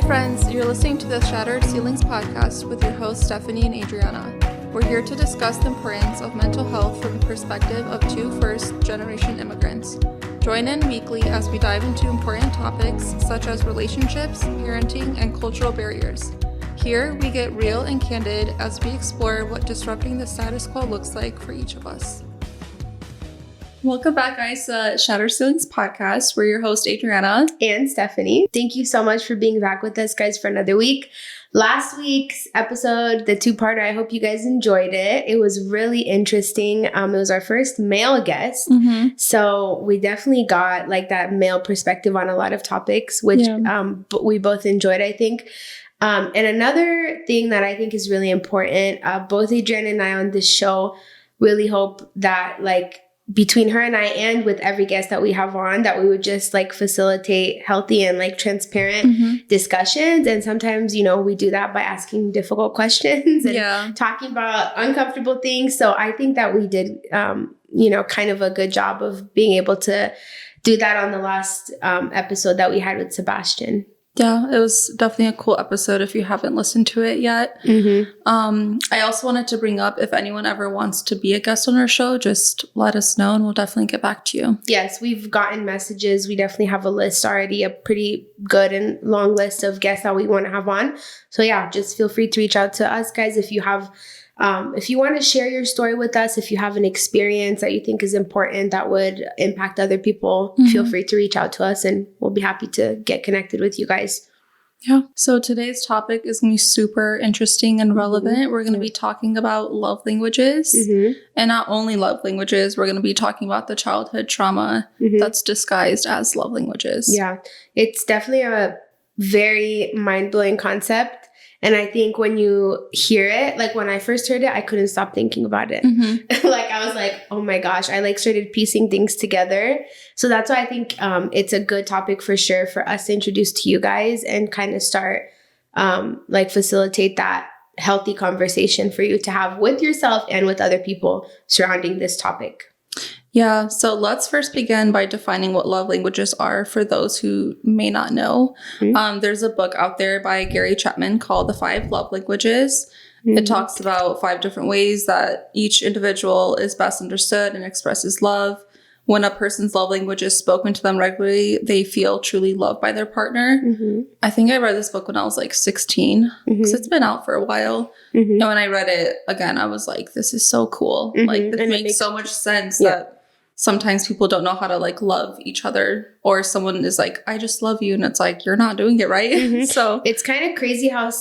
friends, you're listening to the Shattered Ceilings podcast with your hosts Stephanie and Adriana. We're here to discuss the importance of mental health from the perspective of two first-generation immigrants. Join in weekly as we dive into important topics such as relationships, parenting, and cultural barriers. Here, we get real and candid as we explore what disrupting the status quo looks like for each of us. Welcome back, guys, to Shattered Ceilings podcast. We're your host, Adriana. And Stephanie. Thank you so much for being back with us, guys, for another week. Last week's episode, the two-parter, I hope you guys enjoyed it. It was really interesting. It was our first male guest. So we definitely got like that male perspective on a lot of topics, which we both enjoyed, I think. And another thing that I think is really important, both Adriana and I on this show really hope that like between her and I and with every guest that we have on, that we would just like facilitate healthy and like transparent discussions. And sometimes, you know, we do that by asking difficult questions and talking about uncomfortable things. So I think that we did, kind of a good job of being able to do that on the last episode that we had with Sebastian. Yeah, it was definitely a cool episode if you haven't listened to it yet. I also wanted to bring up, if anyone ever wants to be a guest on our show, just let us know and we'll definitely get back to you. Yes, we've gotten messages. We definitely have a list already, a pretty good and long list of guests that we want to have on. So yeah, just feel free to reach out to us, guys, if you have if you want to share your story with us, if you have an experience that you think is important that would impact other people, feel free to reach out to us and we'll be happy to get connected with you guys. Yeah. So today's topic is going to be super interesting and relevant. We're going to be talking about love languages and not only love languages. We're going to be talking about the childhood trauma that's disguised as love languages. Yeah. It's definitely a very mind-blowing concept. And I think when you hear it, like when I first heard it, I couldn't stop thinking about it. Like I was like, oh my gosh, I like started piecing things together. So that's why I think it's a good topic for sure for us to introduce to you guys and kind of start like facilitate that healthy conversation for you to have with yourself and with other people surrounding this topic. Yeah, so let's first begin by defining what love languages are for those who may not know. There's a book out there by Gary Chapman called The 5 Love Languages. It talks about 5 different ways that each individual is best understood and expresses love. When a person's love language is spoken to them regularly, they feel truly loved by their partner. I think I read this book when I was like 16, because it's been out for a while. And when I read it again, I was like, this is so cool. Like, this makes so much sense that sometimes people don't know how to like love each other, or someone is like, I just love you. And it's like, you're not doing it right. So it's kind of crazy how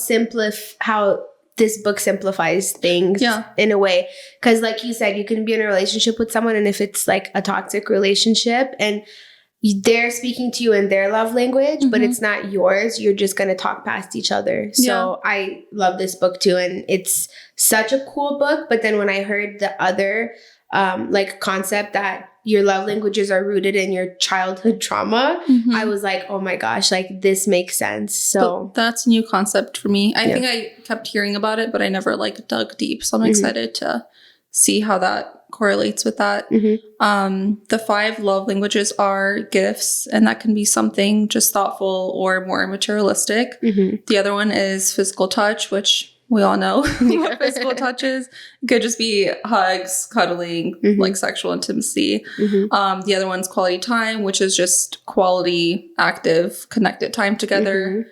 this book simplifies things in a way. Because like you said, you can be in a relationship with someone, and if it's like a toxic relationship and they're speaking to you in their love language, but it's not yours, you're just going to talk past each other. So I love this book too. And it's such a cool book. But then when I heard the other like concept that your love languages are rooted in your childhood trauma, I was like, oh my gosh, like this makes sense. So but that's a new concept for me. I think I kept hearing about it, but I never like dug deep. So I'm excited to see how that correlates with that. The 5 love languages are gifts, and that can be something just thoughtful or more materialistic. The other one is physical touch, which we all know what physical touch is. It could just be hugs, cuddling, like sexual intimacy. The other one's quality time, which is just quality, active, connected time together.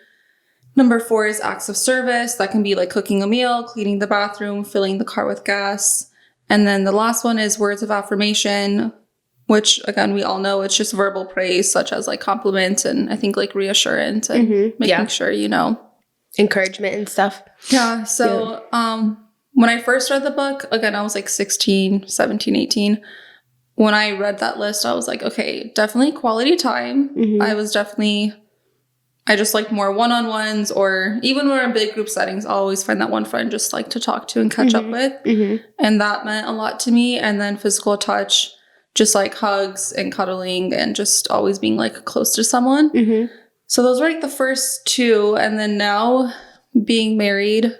Number 4 is acts of service. That can be like cooking a meal, cleaning the bathroom, filling the car with gas. And then the last one is words of affirmation, which again, we all know it's just verbal praise, such as like compliments and I think like reassurance and making sure, you know, encouragement and stuff. Yeah. So when I first read the book, again, I was like 16, 17, 18. When I read that list, I was like, okay, definitely quality time. I just like more one-on-ones, or even when we're in big group settings, I always find that one friend just like to talk to and catch up with. And that meant a lot to me. And then physical touch, just like hugs and cuddling and just always being like close to someone. So those were like the first 2. And then now being married,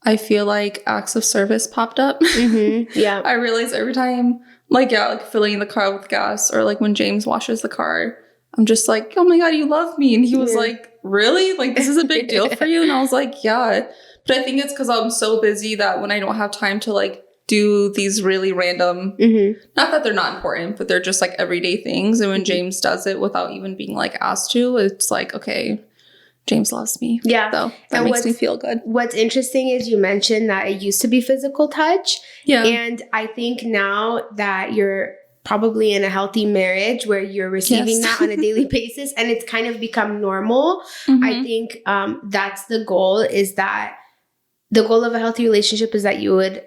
I feel like acts of service popped up. I realize every time, like filling the car with gas, or like when James washes the car, I'm just like, oh my God, you love me. And he was like really? Like, this is a big deal for you? And I was like, yeah. But I think it's because I'm so busy that when I don't have time to like do these really random, not that they're not important, but they're just like everyday things. And when James does it without even being like asked to, it's like, okay, James loves me. Yeah. So that makes me feel good. What's interesting is you mentioned that it used to be physical touch. Yeah. And I think now that you're probably in a healthy marriage where you're receiving that on a daily basis and it's kind of become normal, I think that's the goal, is that the goal of a healthy relationship is that you would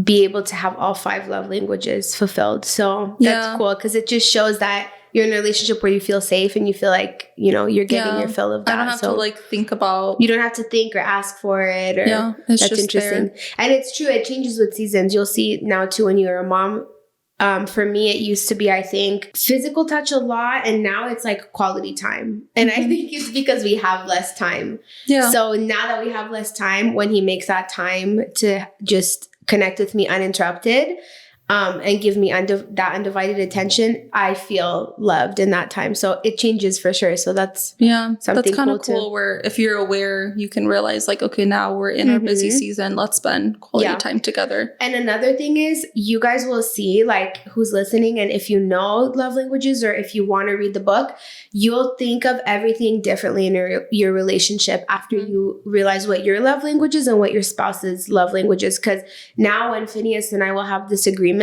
be able to have all 5 love languages fulfilled. So that's cool, because it just shows that you're in a relationship where you feel safe and you feel like, you know, you're getting your fill of that. I don't have to like think about. You don't have to think or ask for it. Or, it's that's just interesting. there. And it's true. It changes with seasons. You'll see now too when you're a mom. For me, it used to be, I think, physical touch a lot, and now it's like quality time. And I think it's because we have less time. Yeah. So now that we have less time, when he makes that time to just connect with me uninterrupted, and give me that undivided attention, I feel loved in that time. So it changes for sure. So that's something that's kind of cool cool. Where if you're aware, you can realize like, okay, now we're in our busy season. Let's spend quality time together. And another thing is, you guys will see, like, who's listening, and if you know love languages or if you want to read the book, you'll think of everything differently in your relationship after you realize what your love language is and what your spouse's love language is. Because now when Phineas and I will have disagreements,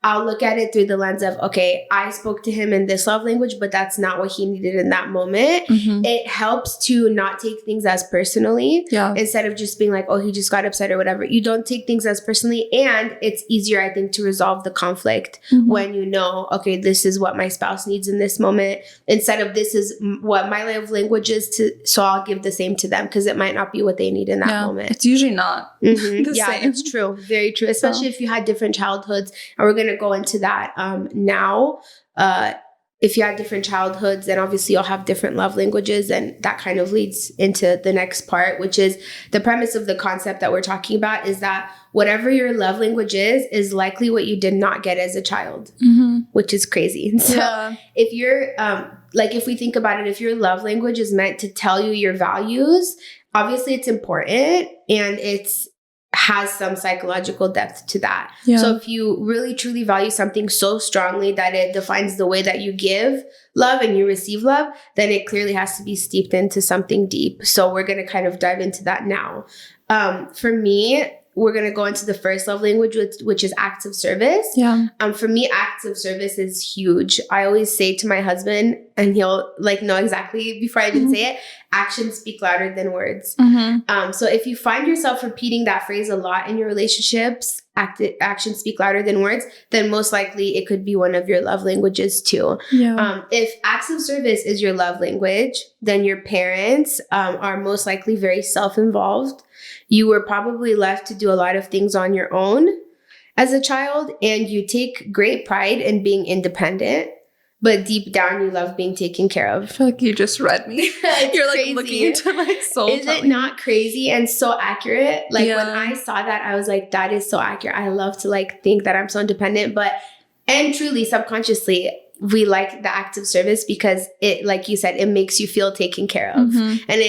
I'll look at it through the lens of, okay, I spoke to him in this love language, but that's not what he needed in that moment. It helps to not take things as personally. Instead of just being like, oh, he just got upset or whatever. You don't take things as personally. And it's easier, I think, to resolve the conflict when you know, okay, this is what my spouse needs in this moment. Instead of this is what my love language is, so I'll give the same to them, because it might not be what they need in that moment. It's usually not the same. It's true. Very true. Especially if you had different childhoods. And we're going to go into that now. If you had different childhoods, then obviously you'll have different love languages, and that kind of leads into the next part, which is the premise of the concept that we're talking about, is that whatever your love language is likely what you did not get as a child, which is crazy. And so if you're like, if we think about it, if your love language is meant to tell you your values, obviously it's important, and has some psychological depth to that. So if you really truly value something so strongly that it defines the way that you give love and you receive love, then it clearly has to be steeped into something deep. So we're going to kind of dive into that now. For me, we're going to go into the first love language, which is acts of service. For me, acts of service is huge. I always say to my husband, and he'll like know exactly before I even say it, actions speak louder than words. So if you find yourself repeating that phrase a lot in your relationships, actions speak louder than words, then most likely it could be one of your love languages too. If acts of service is your love language, then your parents are most likely very self-involved. You were probably left to do a lot of things on your own as a child, and you take great pride in being independent, but deep down you love being taken care of. I feel like you just read me. You're like crazy. looking into my soul. Is it not crazy and so accurate? Like when I saw that, I was like, that is so accurate. I love to like think that I'm so independent, and truly subconsciously, we like the act of service because it, like you said, it makes you feel taken care of. And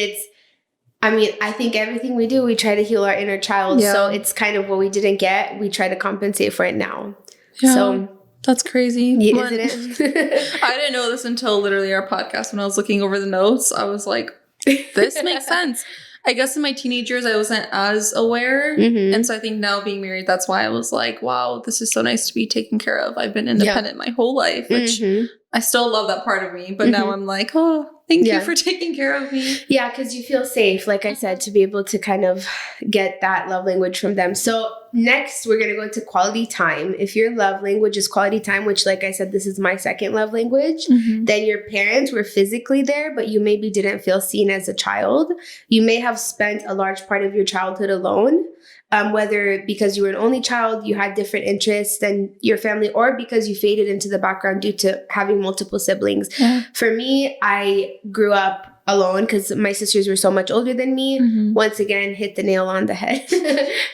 I think everything we do, we try to heal our inner child. So it's kind of what we didn't get. We try to compensate for it now. So that's crazy. Isn't it? I didn't know this until literally our podcast. When I was looking over the notes, I was like, this makes sense. I guess in my teenage years, I wasn't as aware. And so I think now being married, that's why I was like, wow, this is so nice to be taken care of. I've been independent my whole life, which I still love that part of me. But now I'm like, oh, thank you for taking care of me. Yeah, because you feel safe, like I said, to be able to kind of get that love language from them. So next, we're going to go into quality time. If your love language is quality time, which like I said, this is my second love language, then your parents were physically there, but you maybe didn't feel seen as a child. You may have spent a large part of your childhood alone. Whether because you were an only child, you had different interests than your family, or because you faded into the background due to having multiple siblings. For me, I grew up alone because my sisters were so much older than me. Once again, hit the nail on the head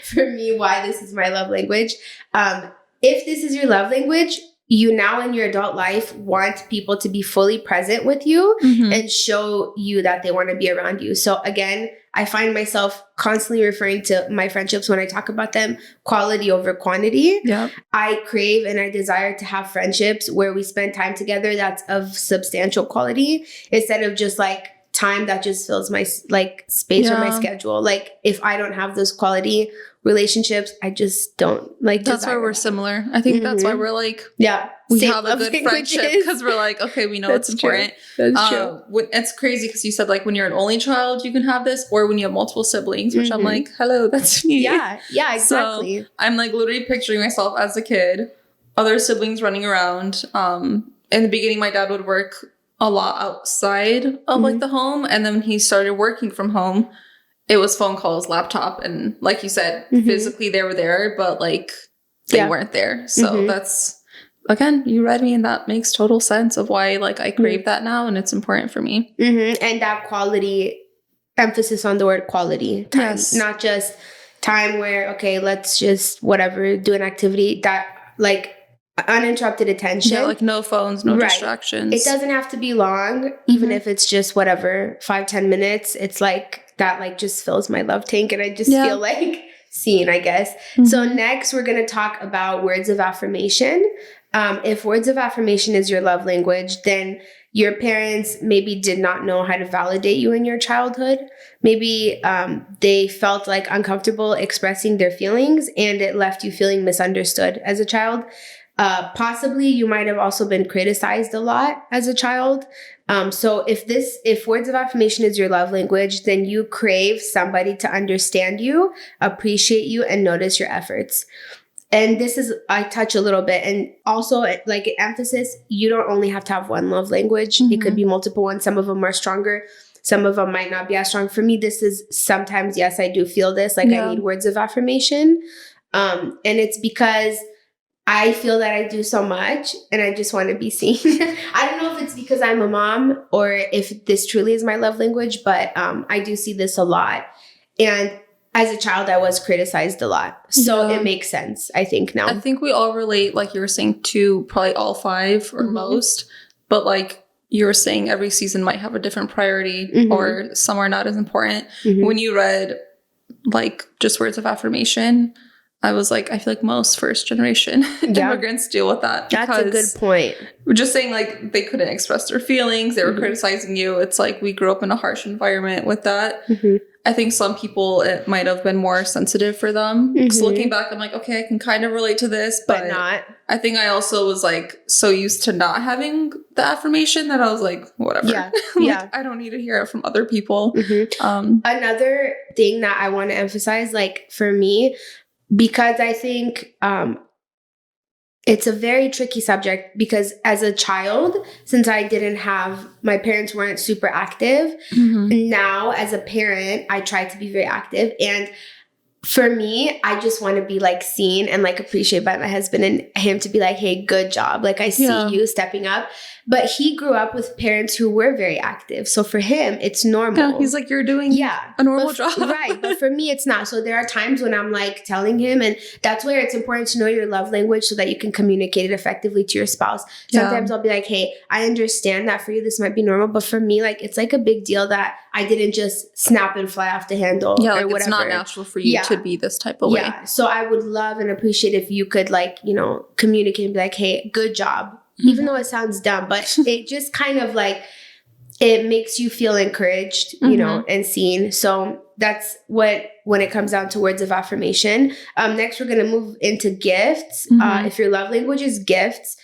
for me, why this is my love language. If this is your love language, you now in your adult life want people to be fully present with you and show you that they want to be around you. So again, I find myself constantly referring to my friendships when I talk about them, quality over quantity. Yep. I crave and I desire to have friendships where we spend time together that's of substantial quality instead of just like time that just fills my like space or my schedule. Like if I don't have those quality relationships, I just don't like. That's why we're similar. I think that's why we're like, we have a good friendship because we're like, okay, we know it's important. That's true. It's crazy because you said like when you're an only child, you can have this, or when you have multiple siblings, which I'm like, hello, that's me. Yeah, exactly. So I'm like literally picturing myself as a kid, other siblings running around. In the beginning, my dad would work a lot outside of like the home, and then when he started working from home, it was phone calls, laptop, and like you said, physically they were there, but like they weren't there. So that's, again, you read me, and that makes total sense of why like I crave that now, and it's important for me. And that quality, emphasis on the word quality time, not just time where, okay, let's just whatever, do an activity that like uninterrupted attention. Yeah, like no phones, no distractions. It doesn't have to be long, even if it's just whatever, 5-10 minutes. It's like that like just fills my love tank and I just feel like seen, I guess. So next we're going to talk about words of affirmation. If words of affirmation is your love language, then your parents maybe did not know how to validate you in your childhood. Maybe they felt like uncomfortable expressing their feelings and it left you feeling misunderstood as a child. Possibly you might have also been criticized a lot as a child. So if words of affirmation is your love language, then you crave somebody to understand you, appreciate you, and notice your efforts. And this is, I touch a little bit. And also like an emphasis, you don't only have to have one love language. It could be multiple ones. Some of them are stronger. Some of them might not be as strong. For me, this is sometimes, yes, I do feel this. Like I need words of affirmation. And it's because I feel that I do so much and I just want to be seen. I don't know if it's because I'm a mom or if this truly is my love language, but I do see this a lot. And as a child, I was criticized a lot. So it makes sense, I think, now. I think we all relate, like you were saying, to probably all five or most. But like you were saying, every season might have a different priority or some are not as important. When you read like just words of affirmation, I was like, I feel like most first generation immigrants deal with that. That's a good point. We're just saying like they couldn't express their feelings. They were criticizing you. It's like we grew up in a harsh environment with that. I think some people, it might have been more sensitive for them. So looking back, I'm like, okay, I can kind of relate to this, but not. I think I also was like so used to not having the affirmation that I was like, whatever. Like, I don't need to hear it from other people. Another thing that I want to emphasize, like for me, because I think it's a very tricky subject because as a child, since I didn't have, my parents weren't super active. Now as a parent, I try to be very active. And for me, I just want to be like seen and like appreciated by my husband and him to be like, hey, good job. Like I see you stepping up. But he grew up with parents who were very active. So for him, it's normal. Yeah, he's like, you're doing a normal job. Right. But for me, it's not. So there are times when I'm like telling him, and that's where it's important to know your love language so that you can communicate it effectively to your spouse. Sometimes I'll be like, hey, I understand that for you, this might be normal. But for me, like, it's like a big deal that I didn't just snap and fly off the handle or like whatever. It's not natural for you to be this type of way. So I would love and appreciate if you could like, you know, communicate and be like, hey, good job. Even though it sounds dumb, but it just kind of like, it makes you feel encouraged, you know, and seen. So that's what, when it comes down to words of affirmation. Next, we're going to move into gifts. If your love language is gifts,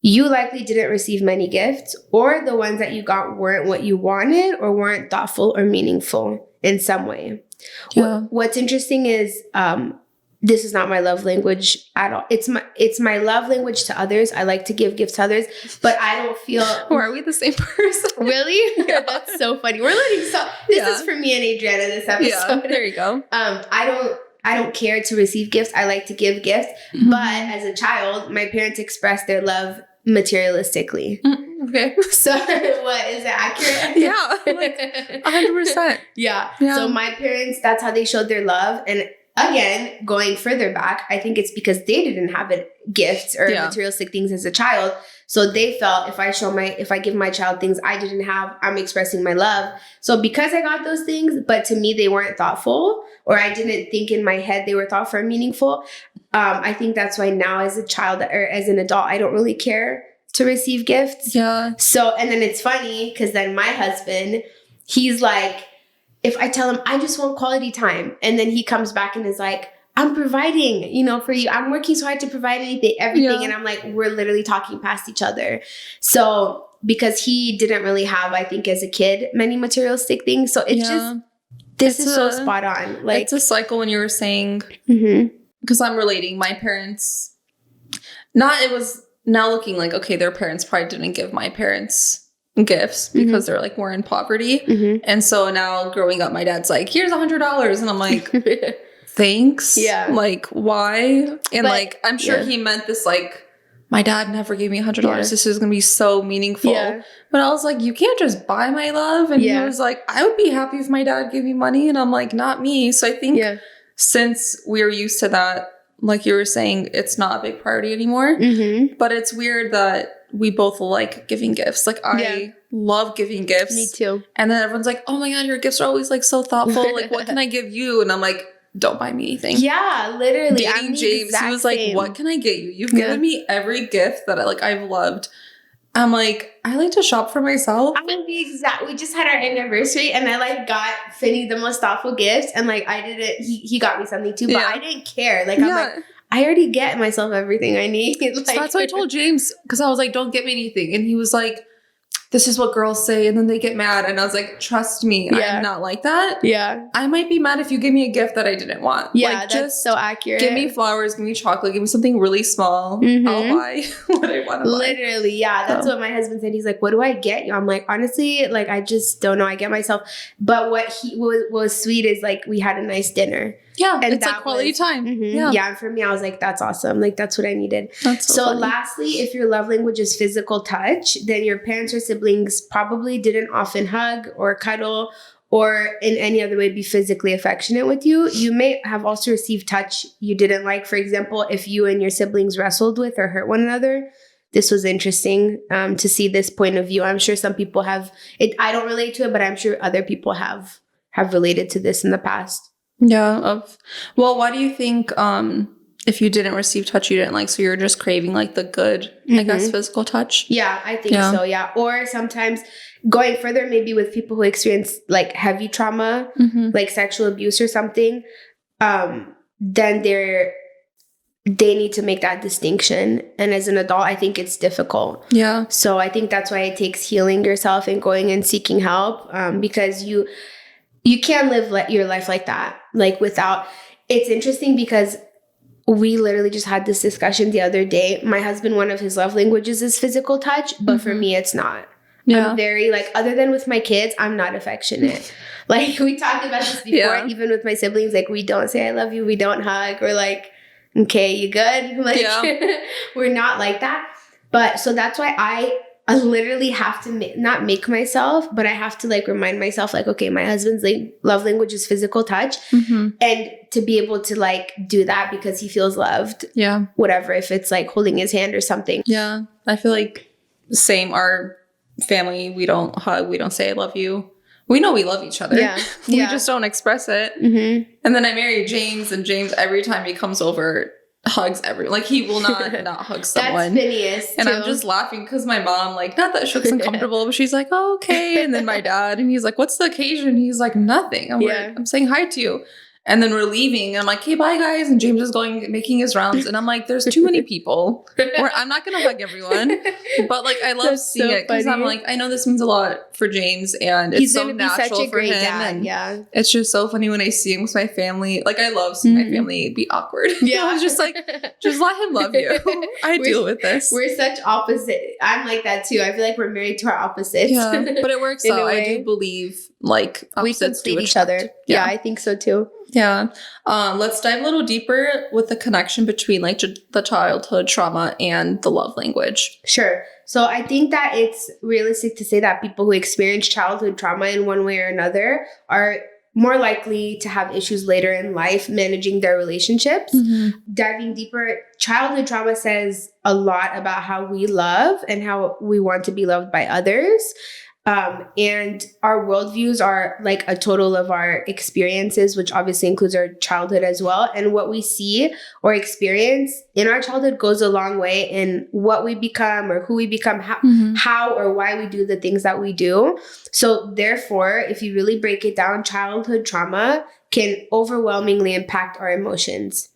you likely didn't receive many gifts, or the ones that you got weren't what you wanted or weren't thoughtful or meaningful in some way. What's interesting is, this is not my love language at all. It's my love language to others. I like to give gifts to others, but I don't feel. Or are we the same person? Really? That's so funny. We're learning so. This is for me and Adriana this episode. Yeah, there you go. I don't care to receive gifts. I like to give gifts. But as a child, my parents expressed their love materialistically. Okay. So what is it accurate? Yeah, like 100%. Yeah. So my parents, that's how they showed their love. And again, going further back, I think it's because they didn't have gifts or materialistic things as a child. So they felt if I give my child things I didn't have, I'm expressing my love. So because I got those things, but to me they weren't thoughtful, or I didn't think in my head they were thoughtful or meaningful. I think that's why now as a child or as an adult, I don't really care to receive gifts. Yeah. So, and then it's funny because then my husband, he's like, if I tell him I just want quality time, and then he comes back and is like, I'm providing, for you. I'm working so hard to provide everything. Yeah. And I'm like, we're literally talking past each other. So because he didn't really have, I think as a kid, many materialistic things. So it's just, this is so spot on. Like, it's a cycle when you were saying, because I'm relating my parents, it was now looking like, okay, their parents probably didn't give my parents gifts because they're like, we're in poverty. And so now growing up, my dad's like, here's $100. And I'm like, thanks. Yeah. Like, why? And I'm sure he meant this, like, my dad never gave me $100. Yeah. This is going to be so meaningful. Yeah. But I was like, you can't just buy my love. And he was like, I would be happy if my dad gave me money. And I'm like, not me. So I think since we're used to that, like you were saying, it's not a big priority anymore. But it's weird that we both like giving gifts. Like, I love giving gifts. Me too. And then everyone's like, oh my God, your gifts are always like so thoughtful. Like, what can I give you? And I'm like, don't buy me anything. Yeah, literally. Dating James, he was like, what can I get you? You've given me every gift that I've loved. I'm like, I like to shop for myself. I'm gonna be exact. We just had our anniversary and I got Finney the most thoughtful gifts, and I didn't, he got me something too, but I didn't care. I'm like, I already get myself everything I need. So that's why I told James, because I was like, don't get me anything. And he was like, this is what girls say, and then they get mad. And I was like, trust me, I'm not like that. Yeah. I might be mad if you give me a gift that I didn't want. Yeah, that's so accurate. Give me flowers, give me chocolate, give me something really small. I'll buy what I want to buy. Literally, yeah. That's what my husband said. He's like, what do I get you? I'm like, honestly, I just don't know. I get myself. But what was sweet is we had a nice dinner. Yeah, and it's like quality time. Yeah, and for me, I was like, that's awesome. That's what I needed. That's so funny. Lastly, if your love language is physical touch, then your parents or siblings probably didn't often hug or cuddle or in any other way be physically affectionate with you. You may have also received touch you didn't like. For example, if you and your siblings wrestled with or hurt one another. This was interesting to see this point of view. I'm sure some people have it. I don't relate to it, but I'm sure other people have related to this in the past. Yeah. Well, why do you think if you didn't receive touch you didn't like, so you're just craving the good, I guess, physical touch? Yeah, I think so. Yeah. Or sometimes going further, maybe with people who experience heavy trauma, like sexual abuse or something, then they need to make that distinction. And as an adult, I think it's difficult. Yeah. So I think that's why it takes healing yourself and going and seeking help, because you can't live your life like that, without. It's interesting because we literally just had this discussion the other day. My husband, one of his love languages is physical touch, but for me, it's not. Yeah. I'm very other than with my kids, I'm not affectionate. We talked about this before, even with my siblings, we don't say I love you, we don't hug, or okay, you good? We're not like that. But so that's why I literally have to not make myself, but I have to remind myself okay, my husband's love language is physical touch, and to be able to do that because he feels loved. Yeah. Whatever, if it's holding his hand or something. Yeah. I feel same, our family, we don't hug, we don't say I love you. We know we love each other. Yeah. We just don't express it. And then I married James, and James, every time he comes over, hugs everyone. He will not hug someone. That's Phineas, and I'm just laughing because my mom, not that she looks uncomfortable, but she's like, oh, okay. And then my dad, and he's like, what's the occasion? He's like, nothing. I'm saying hi to you. And then we're leaving, and I'm like, hey, bye, guys. And James is making his rounds. And I'm like, there's too many people. I'm not going to hug everyone. But, I love seeing it because I'm like, I know this means a lot for James. And it's so natural for him. Dad, and it's just so funny when I see him with my family. I love seeing my family be awkward. Yeah. I was just just let him love you. I deal with this. We're such opposite. I'm like that, too. I feel like we're married to our opposites. Yeah, but it works out. I do believe, we complete each other. Yeah, I think so, too. Yeah. Let's dive a little deeper with the connection between the childhood trauma and the love language. Sure. So I think that it's realistic to say that people who experience childhood trauma in one way or another are more likely to have issues later in life managing their relationships. Diving deeper, childhood trauma says a lot about how we love and how we want to be loved by others. And our worldviews are like a total of our experiences, which obviously includes our childhood as well. And what we see or experience in our childhood goes a long way in what we become or who we become, how or why we do the things that we do. So therefore, if you really break it down, childhood trauma can overwhelmingly impact our emotions.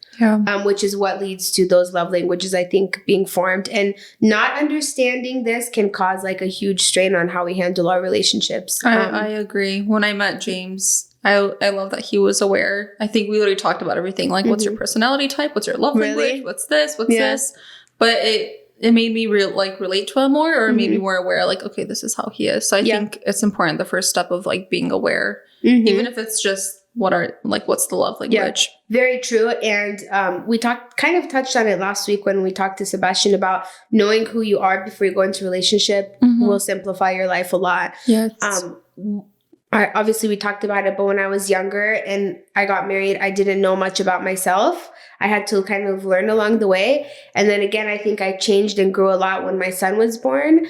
Which is what leads to those love languages, I think, being formed. And not understanding this can cause like a huge strain on how we handle our relationships. I agree. When I met James, I love that he was aware. I think we already talked about everything. Like, what's your personality type? What's your love language? What's this? What's this? But it made me relate to him more, or made me more aware, like, okay, this is how he is. So I think it's important. The first step of like being aware, even if it's just what's the love language? Very true. And we kind of touched on it last week when we talked to Sebastian about knowing who you are before you go into a relationship will simplify your life a lot. Yes. Obviously we talked about it, but when I was younger and I got married, I didn't know much about myself. I had to kind of learn along the way. And then again, I think I changed and grew a lot when my son was born.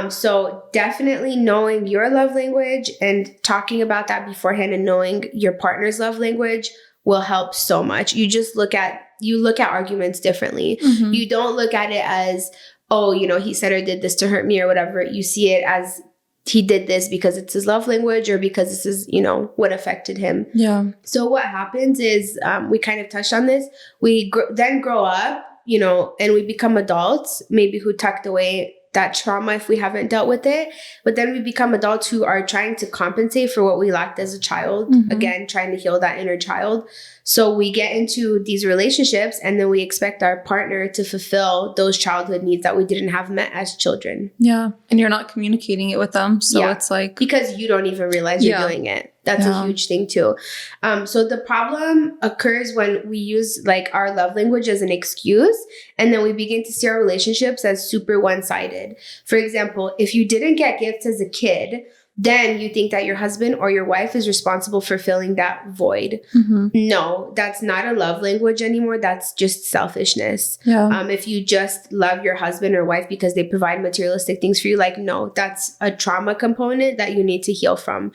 So definitely knowing your love language and talking about that beforehand and knowing your partner's love language will help so much. You just look at arguments differently. You don't look at it as, oh, he said or did this to hurt me or whatever. You see it as he did this because it's his love language or because this is, what affected him. So what happens is, we kind of touched on this. We then grow up, and we become adults, maybe who tucked away that trauma if we haven't dealt with it. But then we become adults who are trying to compensate for what we lacked as a child. Again, trying to heal that inner child. So we get into these relationships and then we expect our partner to fulfill those childhood needs that we didn't have met as children. And you're not communicating it with them. So it's like... Because you don't even realize you're doing it. That's a huge thing too. So the problem occurs when we use like our love language as an excuse, and then we begin to see our relationships as super one-sided. For example, if you didn't get gifts as a kid, then you think that your husband or your wife is responsible for filling that void. No, that's not a love language anymore. That's just selfishness. If you just love your husband or wife because they provide materialistic things for you, like, no, that's a trauma component that you need to heal from.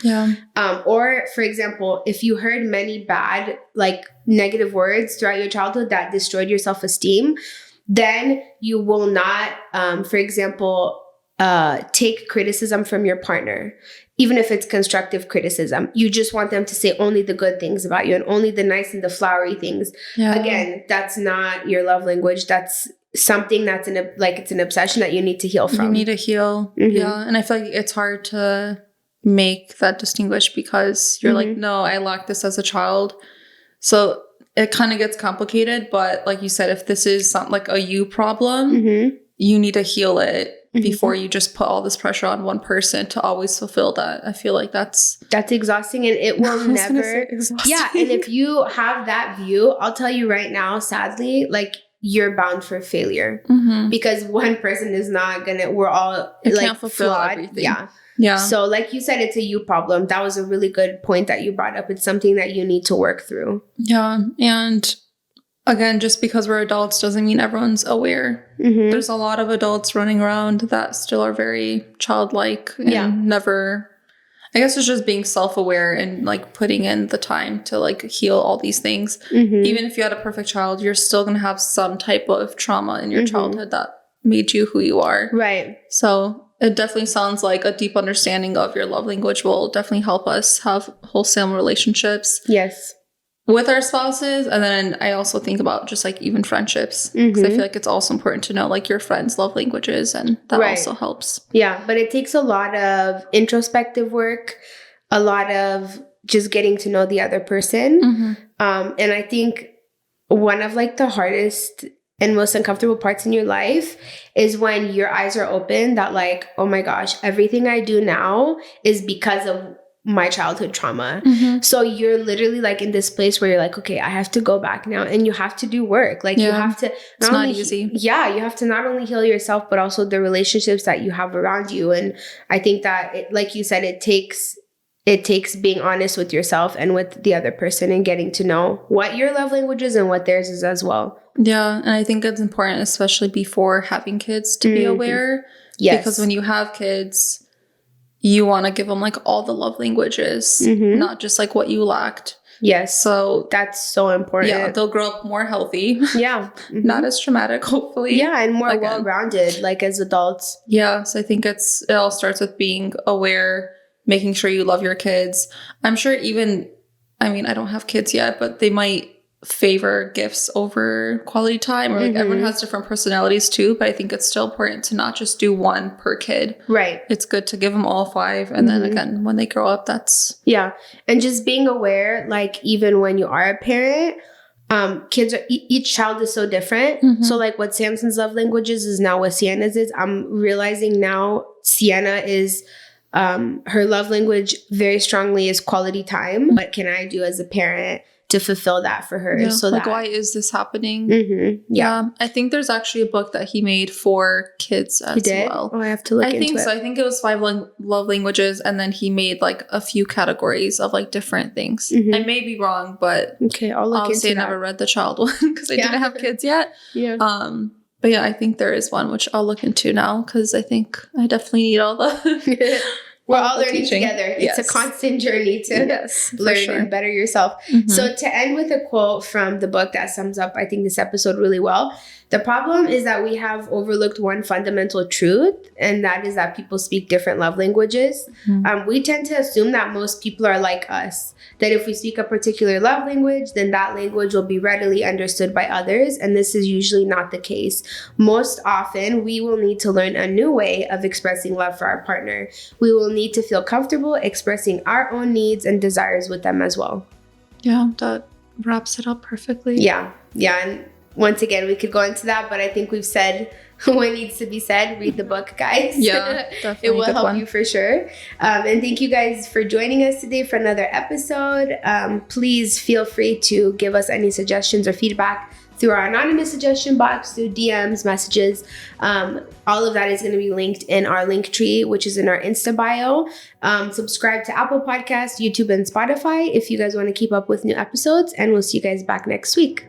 Or for example, if you heard many bad, like negative words throughout your childhood that destroyed your self-esteem, then you will not, for example, take criticism from your partner, even if it's constructive criticism. You just want them to say only the good things about you and only the nice and the flowery things. Again, that's not your love language. That's something that's it's an obsession that you need to heal from. You need to heal. And I feel like it's hard to make that distinguish because you're like, no, I lacked this as a child. So it kind of gets complicated. But like you said, if this is something like a you problem, you need to heal it before you just put all this pressure on one person to always fulfill that. I feel like that's exhausting, and it will never. And if you have that view, I'll tell you right now, sadly, like you're bound for failure because one person is not gonna. We're all can't fulfill everything. So like you said, it's a you problem. That was a really good point that you brought up. It's something that you need to work through. And again, just because we're adults doesn't mean everyone's aware. There's a lot of adults running around that still are very childlike and never... I guess it's just being self-aware and like putting in the time to like heal all these things. Even if you had a perfect child, you're still going to have some type of trauma in your childhood that made you who you are. Right. So it definitely sounds like a deep understanding of your love language will definitely help us have wholesome relationships. Yes. With our spouses. And then I also think about just like even friendships, because I feel like it's also important to know like your friends' love languages, and that also helps. But it takes a lot of introspective work, a lot of just getting to know the other person. And I think one of like the hardest and most uncomfortable parts in your life is when your eyes are open that like, oh my gosh, everything I do now is because of my childhood trauma. So you're literally like in this place where you're like, okay, I have to go back now, and you have to do work. Like you have to, it's not easy. You have to not only heal yourself, but also the relationships that you have around you. And I think that like you said, it takes it takes being honest with yourself and with the other person and getting to know what your love language is and what theirs is as well. Yeah. And I think it's important, especially before having kids, to be aware. Yes. Because when you have kids, you want to give them like all the love languages, not just like what you lacked. Yes. So that's so important. Yeah. They'll grow up more healthy. Yeah. Not as traumatic, hopefully. Yeah. And more well-rounded, like as adults. Yeah. So I think it all starts with being aware, making sure you love your kids. I'm sure I don't have kids yet, but they might favor gifts over quality time, or like everyone has different personalities too. But I think it's still important to not just do one per kid. Right. It's good to give them all 5. And then again, when they grow up, that's... Yeah. And just being aware, like even when you are a parent, each child is so different. So like what Samson's love languages is now what Sienna's is. I'm realizing now Sienna is... her love language very strongly is quality time. What can I do as a parent to fulfill that for her? Yeah, so like, that why is this happening? Yeah. I think there's actually a book that he made for kids as well. Oh, I have to look into it. I think so. I think it was 5 love languages, and then he made like a few categories of like different things. I may be wrong, but okay, I'll look into I that. never read the child one because I didn't have kids yet. Yeah. But yeah, I think there is one which I'll look into now because I think I definitely need all the... We're all learning teaching together. It's a constant journey to learn and better yourself. So to end with a quote from the book that sums up, I think, this episode really well. The problem is that we have overlooked one fundamental truth, and that is that people speak different love languages. We tend to assume that most people are like us, that if we speak a particular love language, then that language will be readily understood by others. And this is usually not the case. Most often, we will need to learn a new way of expressing love for our partner. We will need to feel comfortable expressing our own needs and desires with them as well. Yeah, that wraps it up perfectly. Yeah. And once again, we could go into that, but I think we've said what needs to be said. Read the book, guys. Yeah, definitely. It will help you for sure. And thank you guys for joining us today for another episode. Please feel free to give us any suggestions or feedback through our anonymous suggestion box, through DMs, messages. All of that is going to be linked in our link tree, which is in our Insta bio. Subscribe to Apple Podcasts, YouTube, and Spotify if you guys want to keep up with new episodes. And we'll see you guys back next week.